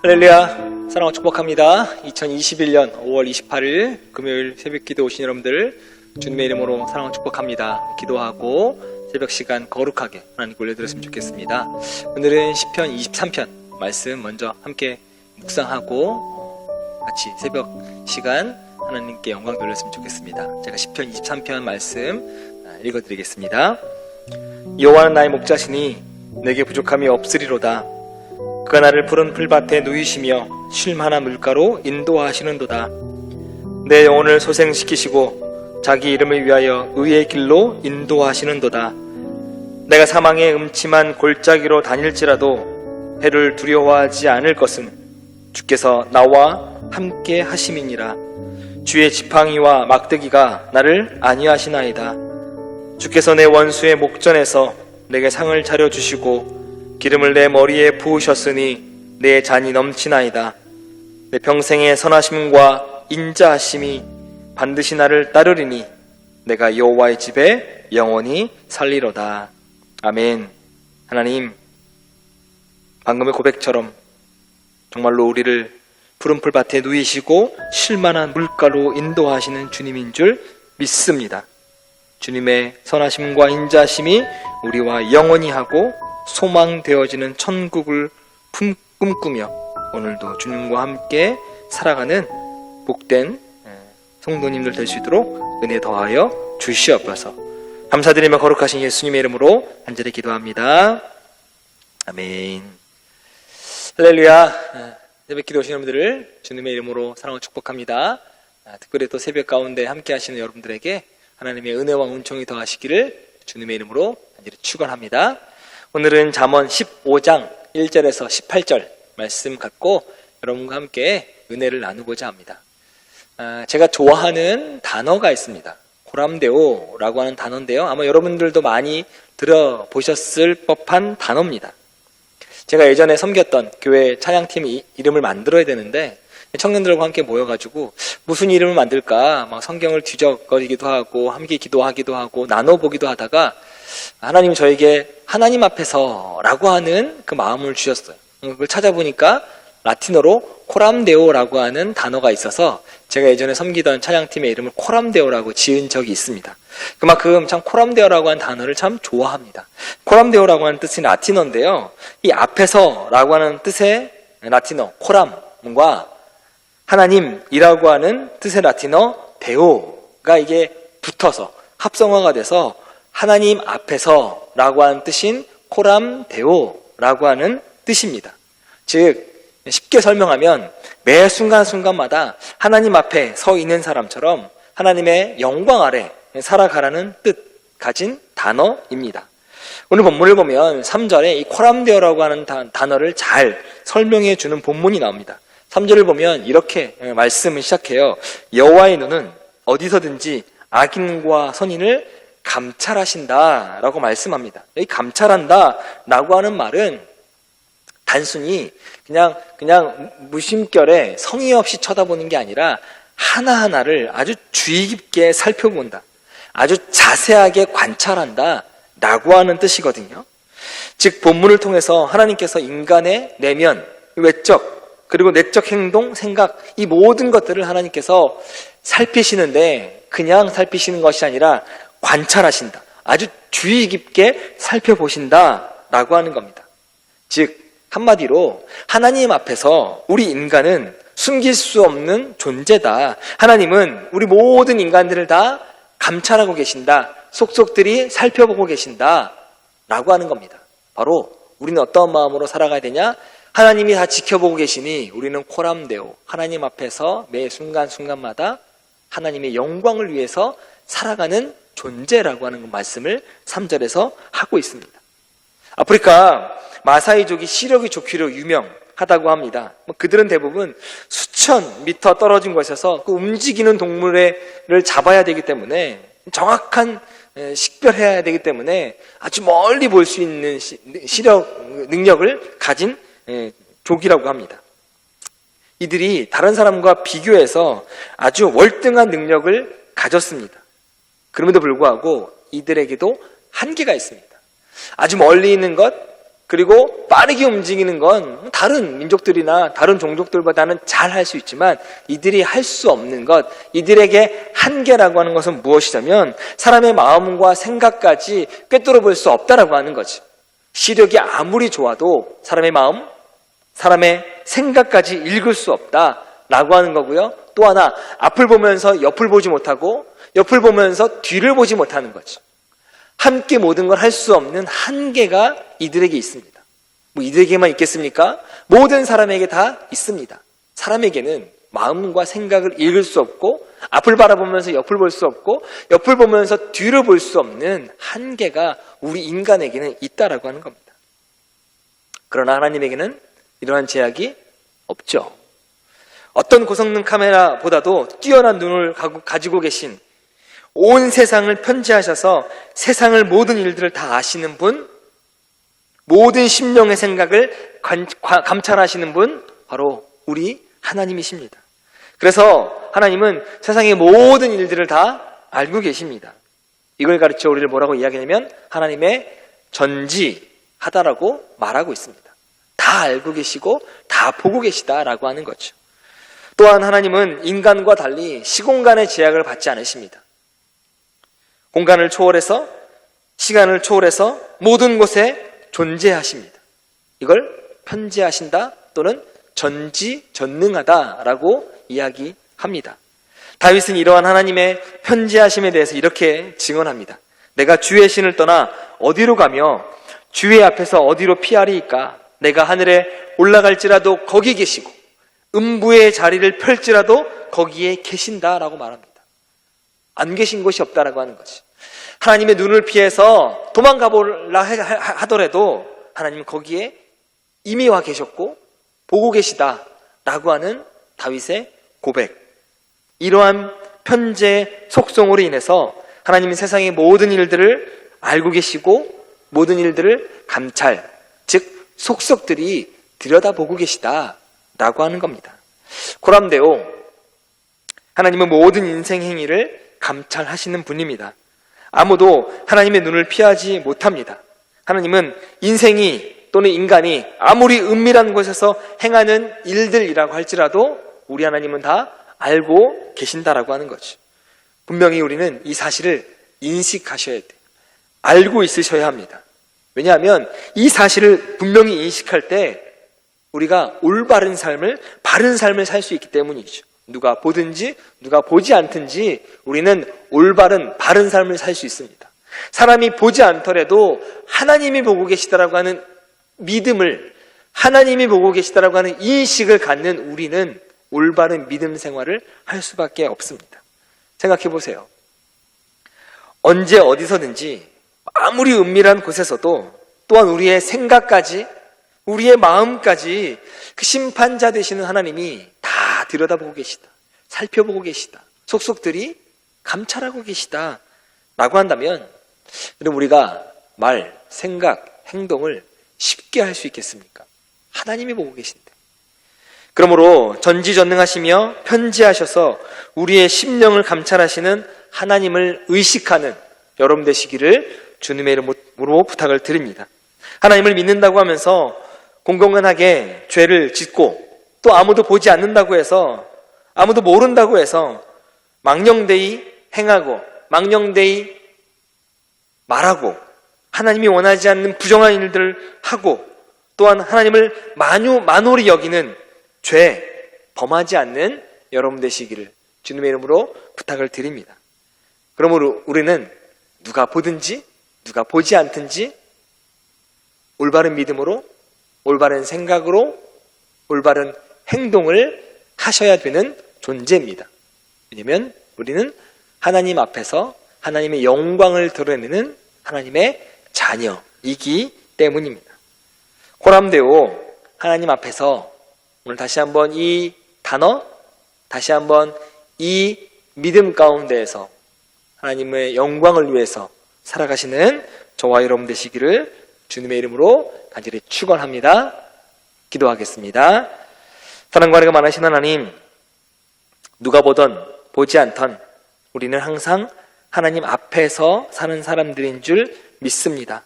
할렐루야, 사랑과 축복합니다. 2021년 5월 28일 금요일 새벽기도 오신 여러분들 주님의 이름으로 사랑과 축복합니다. 기도하고 새벽 시간 거룩하게 하나님께 올려드렸으면 좋겠습니다. 오늘은 시편 23편 말씀 먼저 함께 묵상하고 같이 새벽 시간 하나님께 영광 돌렸으면 좋겠습니다. 제가 시편 23편 말씀 읽어드리겠습니다. 여호와는 나의 목자시니 내게 부족함이 없으리로다. 그가 나를 푸른 풀밭에 누이시며 쉴만한 물가로 인도하시는도다. 내 영혼을 소생시키시고 자기 이름을 위하여 의의 길로 인도하시는도다. 내가 사망의 음침한 골짜기로 다닐지라도 해를 두려워하지 않을 것은 주께서 나와 함께 하심이니라. 주의 지팡이와 막대기가 나를 안위하시나이다. 주께서 내 원수의 목전에서 내게 상을 차려주시고 기름을 내 머리에 부으셨으니 내 잔이 넘치나이다. 내 평생의 선하심과 인자하심이 반드시 나를 따르리니 내가 여호와의 집에 영원히 살리로다. 아멘. 하나님, 방금의 고백처럼 정말로 우리를 푸른 풀밭에 누이시고 쉴만한 물가로 인도하시는 주님인 줄 믿습니다. 주님의 선하심과 인자하심이 우리와 영원히 하고 소망되어지는 천국을 꿈꾸며 오늘도 주님과 함께 살아가는 복된 성도님들 될 수 있도록 은혜 더하여 주시옵소서. 감사드리며 거룩하신 예수님의 이름으로 간절히 기도합니다. 아멘. 할렐루야. 새벽 기도 오신 여러분들을 주님의 이름으로 사랑하고 축복합니다. 특별히 또 새벽 가운데 함께 하시는 여러분들에게 하나님의 은혜와 은총이 더하시기를 주님의 이름으로 간절히 축원합니다. 오늘은 잠언 15장 1절에서 18절 말씀 갖고 여러분과 함께 은혜를 나누고자 합니다. 제가 좋아하는 단어가 있습니다. 고람데오라고 하는 단어인데요. 아마 여러분들도 많이 들어보셨을 법한 단어입니다. 제가 예전에 섬겼던 교회 찬양팀 이름을 만들어야 되는데 청년들과 함께 모여가지고 무슨 이름을 만들까 막 성경을 뒤적거리기도 하고 함께 기도하기도 하고 나눠보기도 하다가 하나님이 저에게 하나님 앞에서 라고 하는 그 마음을 주셨어요. 그걸 찾아보니까 라틴어로 코람데오라고 하는 단어가 있어서 제가 예전에 섬기던 찬양팀의 이름을 코람데오라고 지은 적이 있습니다. 그만큼 참 코람데오라고 하는 단어를 참 좋아합니다. 코람데오라고 하는 뜻은 라틴어인데요. 이 앞에서 라고 하는 뜻의 라틴어 코람과 하나님이라고 하는 뜻의 라틴어 데오가 이게 붙어서 합성어가 돼서 하나님 앞에서 라고 하는 뜻인 코람데오라고 하는 뜻입니다. 즉 쉽게 설명하면 매 순간순간마다 하나님 앞에 서 있는 사람처럼 하나님의 영광 아래 살아가라는 뜻 가진 단어입니다. 오늘 본문을 보면 3절에 이 코람데오라고 하는 단어를 잘 설명해 주는 본문이 나옵니다. 3절을 보면 이렇게 말씀을 시작해요. 여호와의 눈은 어디서든지 악인과 선인을 감찰하신다 라고 말씀합니다. 이 감찰한다 라고 하는 말은 단순히 그냥 무심결에 성의 없이 쳐다보는 게 아니라 하나하나를 아주 주의 깊게 살펴본다, 아주 자세하게 관찰한다 라고 하는 뜻이거든요. 즉 본문을 통해서 하나님께서 인간의 내면, 외적, 그리고 내적 행동, 생각 이 모든 것들을 하나님께서 살피시는데 그냥 살피시는 것이 아니라 관찰하신다, 아주 주의 깊게 살펴보신다 라고 하는 겁니다. 즉 한마디로 하나님 앞에서 우리 인간은 숨길 수 없는 존재다. 하나님은 우리 모든 인간들을 다 감찰하고 계신다, 속속들이 살펴보고 계신다 라고 하는 겁니다. 바로 우리는 어떤 마음으로 살아가야 되냐? 하나님이 다 지켜보고 계시니 우리는 코람데오, 하나님 앞에서 매 순간순간마다 하나님의 영광을 위해서 살아가는 존재라고 하는 말씀을 3절에서 하고 있습니다. 아프리카 마사이족이 시력이 좋기로 유명하다고 합니다. 그들은 대부분 수천 미터 떨어진 곳에서 그 움직이는 동물을 잡아야 되기 때문에 정확한 식별해야 되기 때문에 아주 멀리 볼 수 있는 시력 능력을 가진 족이라고 합니다. 이들이 다른 사람과 비교해서 아주 월등한 능력을 가졌습니다. 그럼에도 불구하고 이들에게도 한계가 있습니다. 아주 멀리 있는 것, 그리고 빠르게 움직이는 건 다른 민족들이나 다른 종족들보다는 잘 할 수 있지만 이들이 할 수 없는 것, 이들에게 한계라고 하는 것은 무엇이냐면 사람의 마음과 생각까지 꿰뚫어 볼 수 없다라고 하는 거지. 시력이 아무리 좋아도 사람의 마음, 사람의 생각까지 읽을 수 없다라고 하는 거고요. 또 하나, 앞을 보면서 옆을 보지 못하고 옆을 보면서 뒤를 보지 못하는 거죠. 함께 모든 걸 할 수 없는 한계가 이들에게 있습니다. 뭐 이들에게만 있겠습니까? 모든 사람에게 다 있습니다. 사람에게는 마음과 생각을 읽을 수 없고 앞을 바라보면서 옆을 볼 수 없고 옆을 보면서 뒤를 볼 수 없는 한계가 우리 인간에게는 있다라고 하는 겁니다. 그러나 하나님에게는 이러한 제약이 없죠. 어떤 고성능 카메라보다도 뛰어난 눈을 가지고 계신, 온 세상을 편지하셔서 세상을 모든 일들을 다 아시는 분, 모든 심령의 생각을 감찰하시는 분, 바로 우리 하나님이십니다. 그래서 하나님은 세상의 모든 일들을 다 알고 계십니다. 이걸 가르쳐 우리를 뭐라고 이야기하냐면 하나님의 전지하다라고 말하고 있습니다. 다 알고 계시고 다 보고 계시다라고 하는 거죠. 또한 하나님은 인간과 달리 시공간의 제약을 받지 않으십니다. 공간을 초월해서, 시간을 초월해서 모든 곳에 존재하십니다. 이걸 편지하신다 또는 전지전능하다라고 이야기합니다. 다윗은 이러한 하나님의 편지하심에 대해서 이렇게 증언합니다. 내가 주의 신을 떠나 어디로 가며 주의 앞에서 어디로 피하리이까? 내가 하늘에 올라갈지라도 거기 계시고 음부의 자리를 펼지라도 거기에 계신다라고 말합니다. 안 계신 곳이 없다라고 하는 거지. 하나님의 눈을 피해서 도망가 보려 하더라도 하나님은 거기에 이미 와 계셨고 보고 계시다라고 하는 다윗의 고백. 이러한 편지의 속성으로 인해서 하나님은 세상의 모든 일들을 알고 계시고 모든 일들을 감찰, 즉 속속들이 들여다보고 계시다라고 하는 겁니다. 고람되오, 하나님은 모든 인생 행위를 감찰하시는 분입니다. 아무도 하나님의 눈을 피하지 못합니다. 하나님은 인생이 또는 인간이 아무리 은밀한 곳에서 행하는 일들이라고 할지라도 우리 하나님은 다 알고 계신다라고 하는 거죠. 분명히 우리는 이 사실을 인식하셔야 돼요. 알고 있으셔야 합니다. 왜냐하면 이 사실을 분명히 인식할 때 우리가 올바른 삶을, 바른 삶을 살 수 있기 때문이죠. 누가 보든지 누가 보지 않든지 우리는 올바른 바른 삶을 살 수 있습니다. 사람이 보지 않더라도 하나님이 보고 계시다라고 하는 믿음을, 하나님이 보고 계시다라고 하는 인식을 갖는 우리는 올바른 믿음 생활을 할 수밖에 없습니다. 생각해 보세요. 언제 어디서든지 아무리 은밀한 곳에서도 또한 우리의 생각까지, 우리의 마음까지 그 심판자 되시는 하나님이 다 들여다보고 계시다, 살펴보고 계시다, 속속들이 감찰하고 계시다 라고 한다면 그럼 우리가 말, 생각, 행동을 쉽게 할 수 있겠습니까? 하나님이 보고 계신데. 그러므로 전지전능하시며 편지하셔서 우리의 심령을 감찰하시는 하나님을 의식하는 여러분 되시기를 주님의 이름으로 부탁을 드립니다. 하나님을 믿는다고 하면서 공공연하게 죄를 짓고 또 아무도 보지 않는다고 해서, 아무도 모른다고 해서 망령되이 행하고 망령되이 말하고 하나님이 원하지 않는 부정한 일들을 하고 또한 하나님을 만홀히 여기는 죄 범하지 않는 여러분 되시기를 주님의 이름으로 부탁을 드립니다. 그러므로 우리는 누가 보든지 누가 보지 않든지 올바른 믿음으로, 올바른 생각으로, 올바른 행동을 하셔야 되는 존재입니다. 왜냐하면 우리는 하나님 앞에서 하나님의 영광을 드러내는 하나님의 자녀이기 때문입니다. 고람되오, 하나님 앞에서 오늘 다시 한번 이 단어, 다시 한번 이 믿음 가운데에서 하나님의 영광을 위해서 살아가시는 저와 여러분 되시기를 주님의 이름으로 간절히 축원합니다. 기도하겠습니다. 사랑과 은혜가 많으신 하나님, 누가 보던 보지 않던 우리는 항상 하나님 앞에서 사는 사람들인 줄 믿습니다.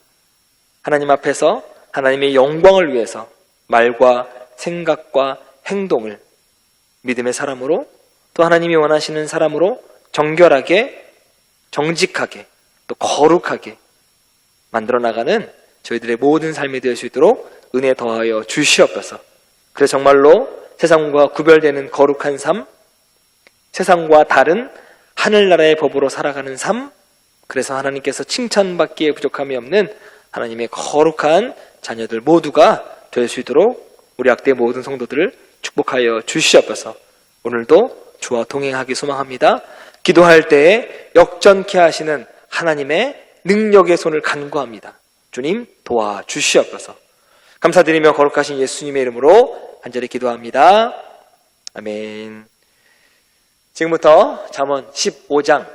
하나님 앞에서 하나님의 영광을 위해서 말과 생각과 행동을 믿음의 사람으로, 또 하나님이 원하시는 사람으로 정결하게, 정직하게, 또 거룩하게 만들어 나가는 저희들의 모든 삶이 될 수 있도록 은혜 더하여 주시옵소서. 그래서 정말로 세상과 구별되는 거룩한 삶, 세상과 다른 하늘나라의 법으로 살아가는 삶, 그래서 하나님께서 칭찬받기에 부족함이 없는 하나님의 거룩한 자녀들 모두가 될 수 있도록 우리 학대 모든 성도들을 축복하여 주시옵소서. 오늘도 주와 동행하기 소망합니다. 기도할 때에 역전케 하시는 하나님의 능력의 손을 간구합니다. 주님 도와주시옵소서. 감사드리며 거룩하신 예수님의 이름으로 간절히 기도합니다. 아멘. 지금부터 잠언 15장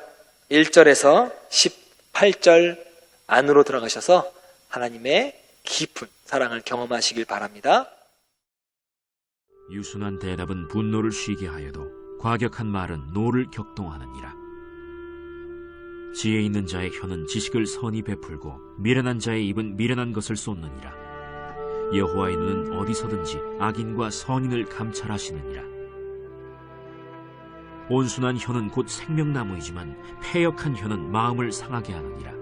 1절에서 18절 안으로 들어가셔서 하나님의 깊은 사랑을 경험하시길 바랍니다. 유순한 대답은 분노를 쉬게 하여도 과격한 말은 노를 격동하느니라. 지혜 있는 자의 혀는 지식을 선히 베풀고 미련한 자의 입은 미련한 것을 쏟느니라. 여호와의 눈은 어디서든지 악인과 선인을 감찰하시느니라. 온순한 혀는 곧 생명나무이지만 패역한 혀는 마음을 상하게 하느니라.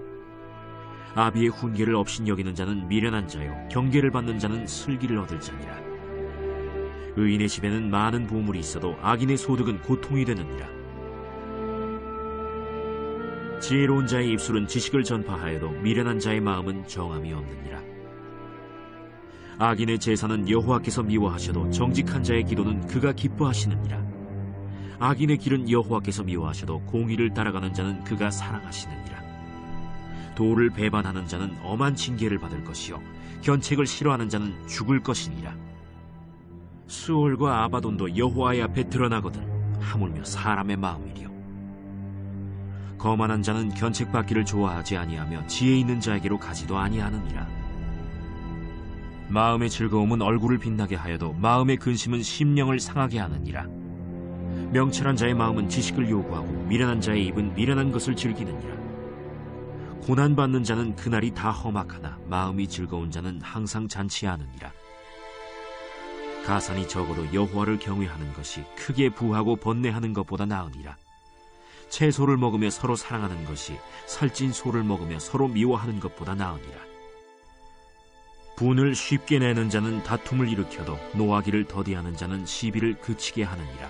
아비의 훈계를 업신여기는 자는 미련한 자요 경계를 받는 자는 슬기를 얻을 자니라. 의인의 집에는 많은 보물이 있어도 악인의 소득은 고통이 되느니라. 지혜로운 자의 입술은 지식을 전파하여도 미련한 자의 마음은 정함이 없느니라. 악인의 제사는 여호와께서 미워하셔도 정직한 자의 기도는 그가 기뻐하시느니라. 악인의 길은 여호와께서 미워하셔도 공의를 따라가는 자는 그가 사랑하시느니라. 도를 배반하는 자는 엄한 징계를 받을 것이요 견책을 싫어하는 자는 죽을 것이니라. 수올과 아바돈도 여호와의 앞에 드러나거든 하물며 사람의 마음이리요. 거만한 자는 견책받기를 좋아하지 아니하며 지혜 있는 자에게로 가지도 아니하느니라. 마음의 즐거움은 얼굴을 빛나게 하여도 마음의 근심은 심령을 상하게 하느니라. 명철한 자의 마음은 지식을 요구하고 미련한 자의 입은 미련한 것을 즐기느니라. 고난받는 자는 그날이 다 험악하나 마음이 즐거운 자는 항상 잔치하느니라. 가산이 적어도 여호와를 경외하는 것이 크게 부하고 번뇌하는 것보다 나으니라. 채소를 먹으며 서로 사랑하는 것이 살찐 소를 먹으며 서로 미워하는 것보다 나으니라. 분을 쉽게 내는 자는 다툼을 일으켜도 노하기를 더디하는 자는 시비를 그치게 하느니라.